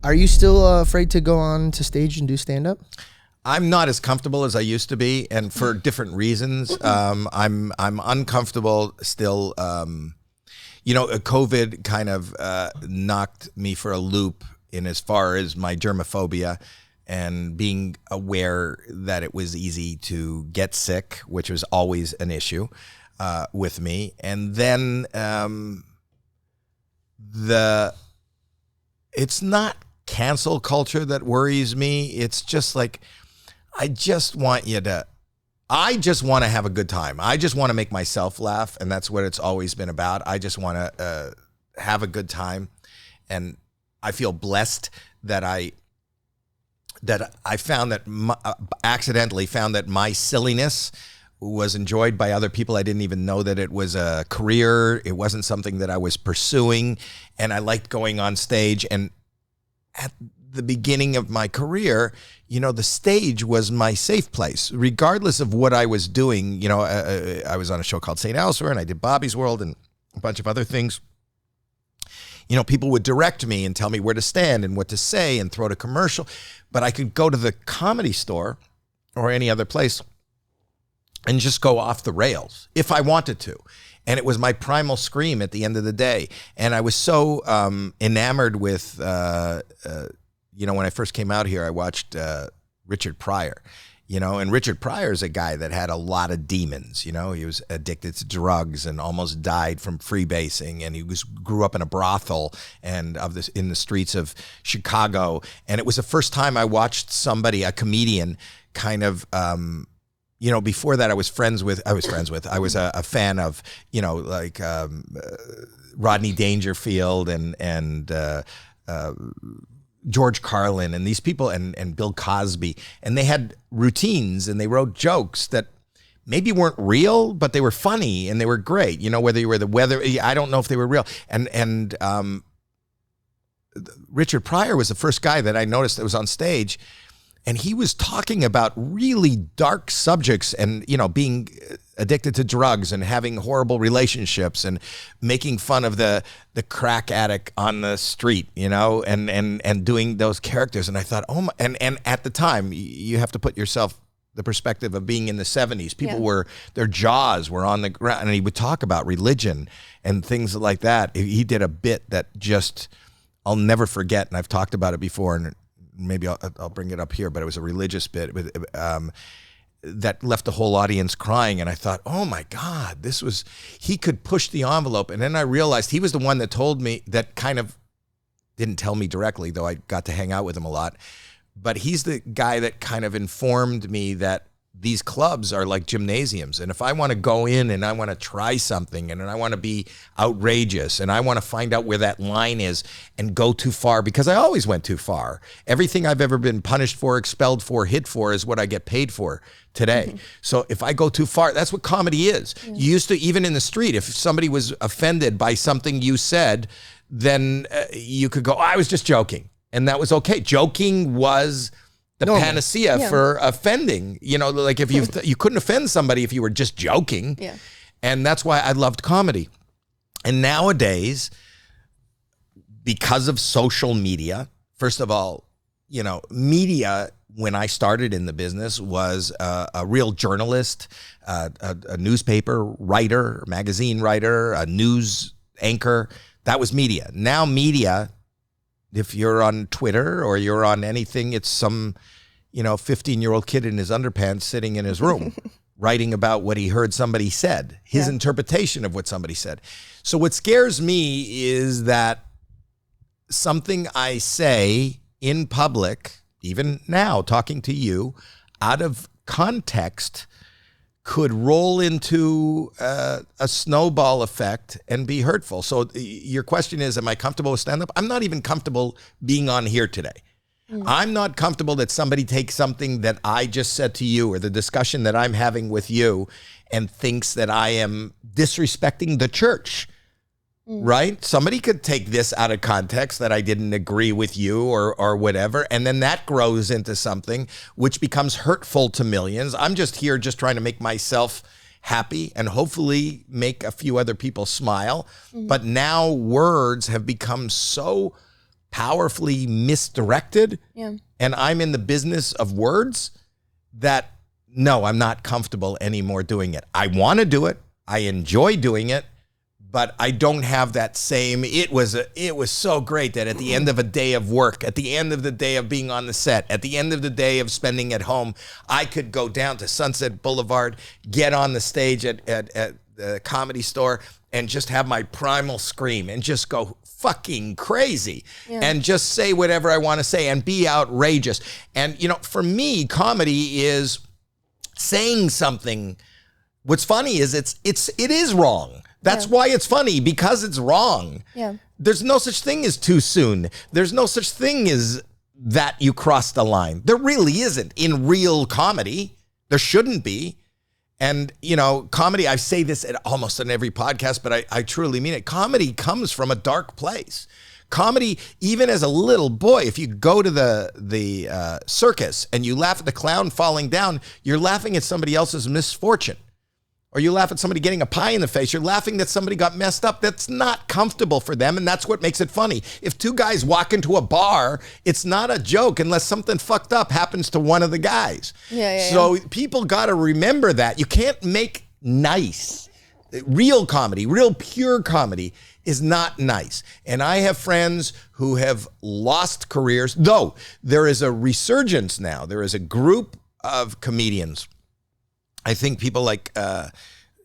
Are you still afraid to go on to stage and do stand-up? I'm not as comfortable as I used to be, and for different reasons. I'm uncomfortable still. COVID kind of knocked me for a loop in as far as my germophobia and being aware that it was easy to get sick, which was always an issue with me. And then it's not cancel culture that worries me. It's just like, I just want to have a good time. I just want to make myself laugh. And that's what it's always been about. I just want to have a good time. And I feel blessed that I found that accidentally found that my silliness was enjoyed by other people. I didn't even know that it was a career. It wasn't something that I was pursuing. And I liked going on stage. And at the beginning of my career, the stage was my safe place, regardless of what I was doing. I was on a show called St. Elsewhere, and I did Bobby's World and a bunch of other things. People would direct me and tell me where to stand and what to say and throw to commercial. But I could go to the Comedy Store or any other place and just go off the rails if I wanted to. And it was my primal scream at the end of the day. And I was so enamored with, when I first came out here, I watched Richard Pryor, and Richard Pryor is a guy that had a lot of demons. He was addicted to drugs and almost died from freebasing. And he grew up in a brothel and in the streets of Chicago. And it was the first time I watched a comedian kind of, before that I was a fan of, Rodney Dangerfield and George Carlin and these people and Bill Cosby. And they had routines and they wrote jokes that maybe weren't real, but they were funny and they were great. Whether you were the weather, I don't know if they were real. And Richard Pryor was the first guy that I noticed that was on stage. And he was talking about really dark subjects and, being addicted to drugs and having horrible relationships and making fun of the crack addict on the street, and doing those characters. And I thought, oh my, and at the time, you have to put yourself the perspective of being in the 70s. People their jaws were on the ground, and he would talk about religion and things like that. He did a bit that I'll never forget. And I've talked about it before, and maybe I'll bring it up here, but it was a religious bit that left the whole audience crying. And I thought, oh my God, he could push the envelope. And then I realized he was the one that told me, that kind of didn't tell me directly, though I got to hang out with him a lot. But he's the guy that kind of informed me that these clubs are like gymnasiums. And if I want to go in and I want to try something and I want to be outrageous and I want to find out where that line is and go too far, because I always went too far. Everything I've ever been punished for, expelled for, hit for is what I get paid for today. Mm-hmm. So if I go too far, that's what comedy is. Mm-hmm. You used to, even in the street, if somebody was offended by something you said, then you could go, I was just joking. And that was okay. Joking was the panacea for offending. Like if you couldn't offend somebody if you were just joking. Yeah. And that's why I loved comedy. And nowadays, because of social media, first of all, media, when I started in the business, was a real journalist, a newspaper writer, magazine writer, a news anchor. That was media. Now media, if you're on Twitter or you're on anything, it's some, 15-year-old kid in his underpants sitting in his room writing about what he heard somebody said, his interpretation of what somebody said. So what scares me is that something I say in public, even now talking to you, out of context, could roll into a snowball effect and be hurtful. So your question is, am I comfortable with stand-up? I'm not even comfortable being on here today. I'm not comfortable that somebody takes something that I just said to you or the discussion that I'm having with you and thinks that I am disrespecting the church, right? Somebody could take this out of context, that I didn't agree with you or whatever, and then that grows into something which becomes hurtful to millions. I'm just here just trying to make myself happy and hopefully make a few other people smile. But now words have become so powerfully misdirected, Yeah. and I'm in the business of words, that no, I'm not comfortable anymore doing it. I want to do it. I enjoy doing it, but I don't have that same, it was so great that at the end of a day of work, at the end of the day of being on the set, at the end of the day of spending at home, I could go down to Sunset Boulevard, get on the stage at the Comedy Store, and just have my primal scream and just go fucking crazy and just say whatever I want to say and be outrageous. And, you know, for me, comedy is saying something. What's funny is it is wrong. That's why it's funny, because it's wrong. Yeah. There's no such thing as too soon. There's no such thing as that you crossed the line. There really isn't in real comedy. There shouldn't be. And, you know, comedy, I say this at almost on every podcast, but I truly mean it. Comedy comes from a dark place. Comedy, even as a little boy, if you go to the circus and you laugh at the clown falling down, you're laughing at somebody else's misfortune. Or you laugh at somebody getting a pie in the face. You're laughing that somebody got messed up. That's not comfortable for them, and that's what makes it funny. If two guys walk into a bar, it's not a joke unless something fucked up happens to one of the guys. So people got to remember that. You can't make nice. Real comedy, real pure comedy is not nice. And I have friends who have lost careers, though there is a resurgence now. There is a group of comedians. I think people like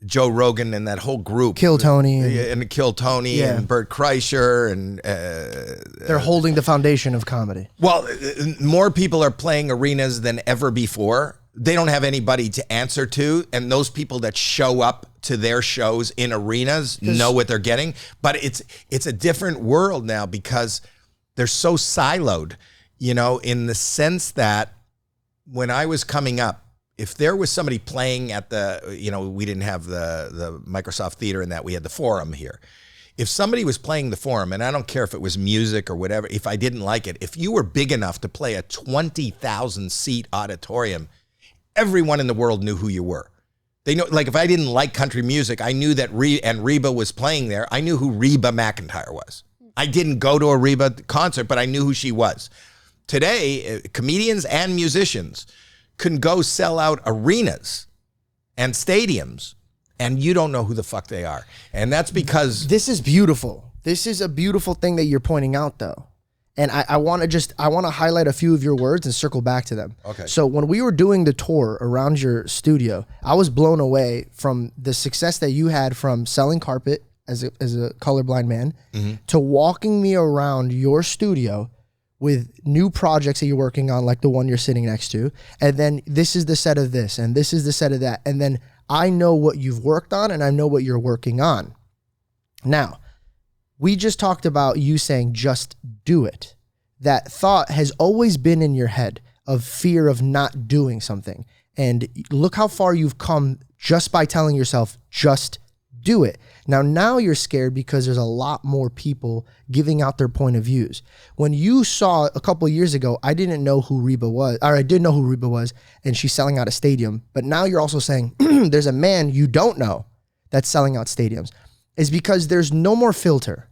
Joe Rogan and that whole group. Kill Tony. And Kill Tony and Bert Kreischer. And they're holding the foundation of comedy. Well, more people are playing arenas than ever before. They don't have anybody to answer to. And those people that show up to their shows in arenas know what they're getting. But it's a different world now because they're so siloed, you know, in the sense that when I was coming up, if there was somebody playing at the, you know, we didn't have the Microsoft Theater and that, we had the Forum here. If somebody was playing the Forum, and I don't care if it was music or whatever, if I didn't like it, if you were big enough to play a 20,000 seat auditorium, everyone in the world knew who you were. They know, like if I didn't like country music, I knew that Reba was playing there. I knew who Reba McEntire was. I didn't go to a Reba concert, but I knew who she was. Today, comedians and musicians can go sell out arenas and stadiums, and you don't know who the fuck they are. And that's because... This is beautiful. This is a beautiful thing that you're pointing out, though. And I want to highlight a few of your words and circle back to them. Okay. So when we were doing the tour around your studio, I was blown away from the success that you had from selling carpet as a colorblind man to walking me around your studio with new projects that you're working on, like the one you're sitting next to. And then this is the set of this, and this is the set of that. And then I know what you've worked on, and I know what you're working on. Now, we just talked about you saying, just do it. That thought has always been in your head of fear of not doing something. And look how far you've come just by telling yourself, just do it. Now you're scared because there's a lot more people giving out their point of views. When you saw a couple of years ago, I didn't know who Reba was, or I did know who Reba was, and she's selling out a stadium. But now you're also saying there's a man you don't know that's selling out stadiums. It's because there's no more filter.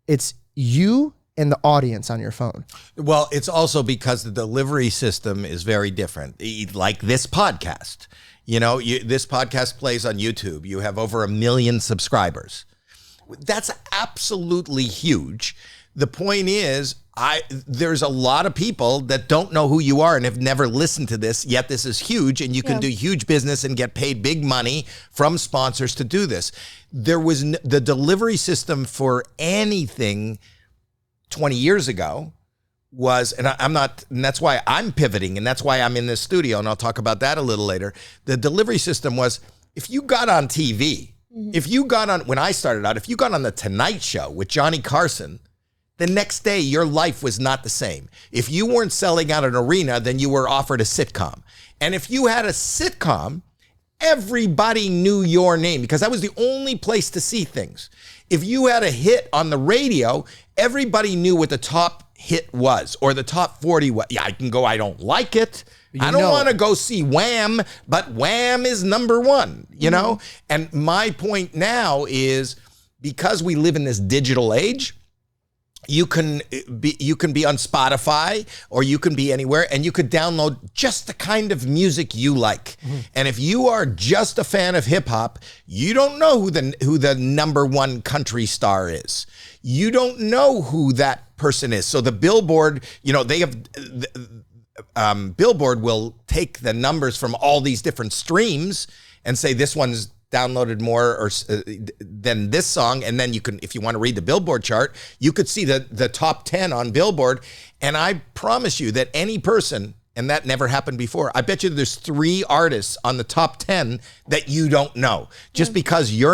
It's you and the audience on your phone. Well, it's also because the delivery system is very different. Like this podcast. You know, this podcast plays on YouTube. You have over 1 million subscribers. That's absolutely huge. The point is, there's a lot of people that don't know who you are and have never listened to this, yet this is huge, and you can do huge business and get paid big money from sponsors to do this. There was the delivery system for anything 20 years ago was, and I'm not, and that's why I'm pivoting, and that's why I'm in this studio, and I'll talk about that a little later. The delivery system was, if you got on TV, if you got on, when I started out, if you got on the Tonight Show with Johnny Carson, the next day your life was not the same. If you weren't selling out an arena, then you were offered a sitcom. And if you had a sitcom, everybody knew your name because that was the only place to see things. If you had a hit on the radio, everybody knew what the top hit was, or the top 40 was. Yeah, I can go, I don't like it. I don't want to go see Wham, but Wham is number one, you know? And my point now is, because we live in this digital age, You can be on Spotify, or you can be anywhere, and you could download just the kind of music you like. And if you are just a fan of hip hop, you don't know who the number one country star is. You don't know who that person is. So the Billboard, they have Billboard will take the numbers from all these different streams and say this one's downloaded more than this song, and then you can, if you want to read the Billboard chart, you could see the top 10 on Billboard. And I promise you that any person, and that never happened before, I bet you there's 3 artists on the top 10 that you don't know, just because you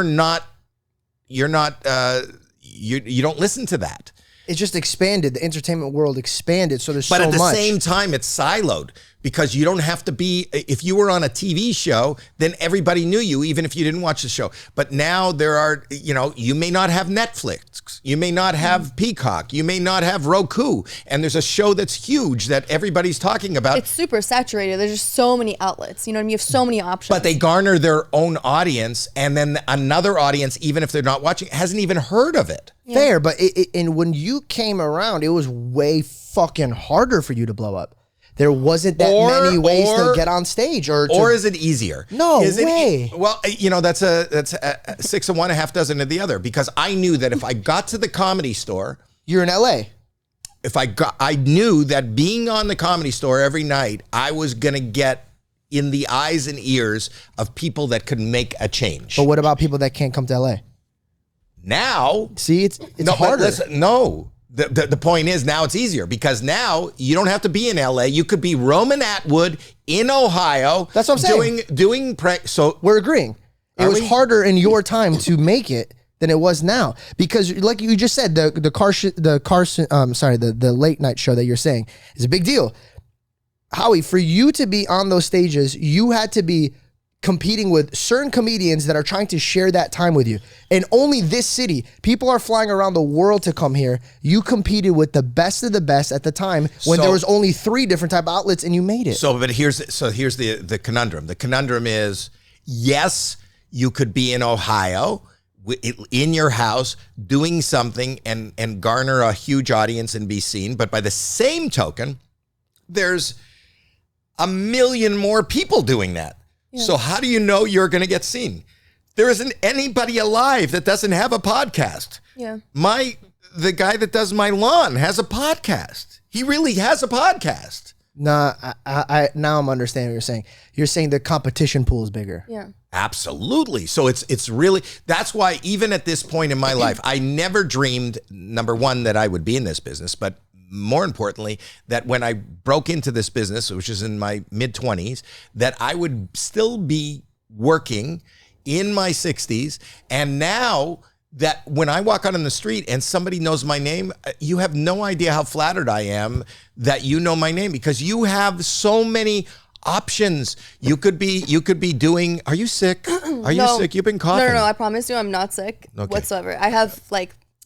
don't listen to that. It just expanded. The entertainment world expanded, so there's so much. But at the same time, it's siloed, because you don't have to be, if you were on a TV show, then everybody knew you, even if you didn't watch the show. But now there are, you may not have Netflix, you may not have Peacock, you may not have Roku, and there's a show that's huge that everybody's talking about. It's super saturated. There's just so many outlets. You know what I mean? You have so many options. But they garner their own audience, and then another audience, even if they're not watching, hasn't even heard of it. Yeah. Fair, but and when you came around, it was way fucking harder for you to blow up. There wasn't that many ways to get on stage, or is it easier? No way. Well, that's a 6 of one, a half dozen of the other. Because I knew that if I got to the Comedy Store, you're in LA. I knew that being on the Comedy Store every night, I was gonna get in the eyes and ears of people that could make a change. But what about people that can't come to LA? Now, see, it's harder. The point is, now it's easier, because now you don't have to be in LA. You could be Roman Atwood in Ohio. That's what I'm saying. So we're agreeing. It was harder in your time to make it than it was now, because, like you just said, the late night show that you're saying is a big deal. Howie, for you to be on those stages, you had to be competing with certain comedians that are trying to share that time with you. And only this city, people are flying around the world to come here. You competed with the best of the best at the time when there was only 3 different type of outlets, and you made it. But here's the conundrum. The conundrum is, yes, you could be in Ohio in your house doing something and garner a huge audience and be seen. But by the same token, there's 1 million more people doing that. Yeah. So how do you know you're going to get seen? There isn't anybody alive that doesn't have a podcast. Yeah. The guy that does my lawn has a podcast. He really has a podcast. Nah, I now I'm understanding what you're saying. You're saying the competition pool is bigger. Yeah. Absolutely. So it's really, that's why even at this point in my life, I never dreamed, number one, that I would be in this business, but more importantly, that when I broke into this business, which is in my mid-20s, that I would still be working in my 60s. And now that when I walk out on the street and somebody knows my name, you have no idea how flattered I am that you know my name, because you have so many options. You could be doing, are you sick? Are you sick? You've been coughing. No, I promise you I'm not sick whatsoever. I have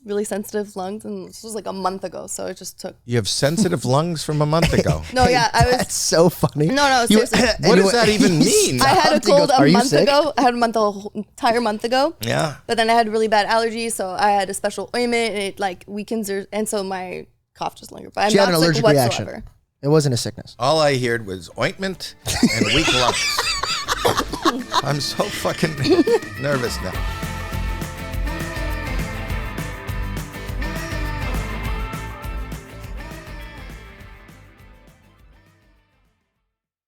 really sensitive lungs, and this was a month ago, so it just took. You have sensitive lungs from a month ago. No, yeah, I was. That's so funny. No, seriously. What does that even mean? I had a cold a month ago. I had a whole entire month ago. Yeah. But then I had really bad allergies, so I had a special ointment, and it weakens and so my cough just lingered. But I'm she had an not allergic sick reaction. whatsoever. It wasn't a sickness. All I heard was ointment and weak lungs. I'm so fucking nervous now.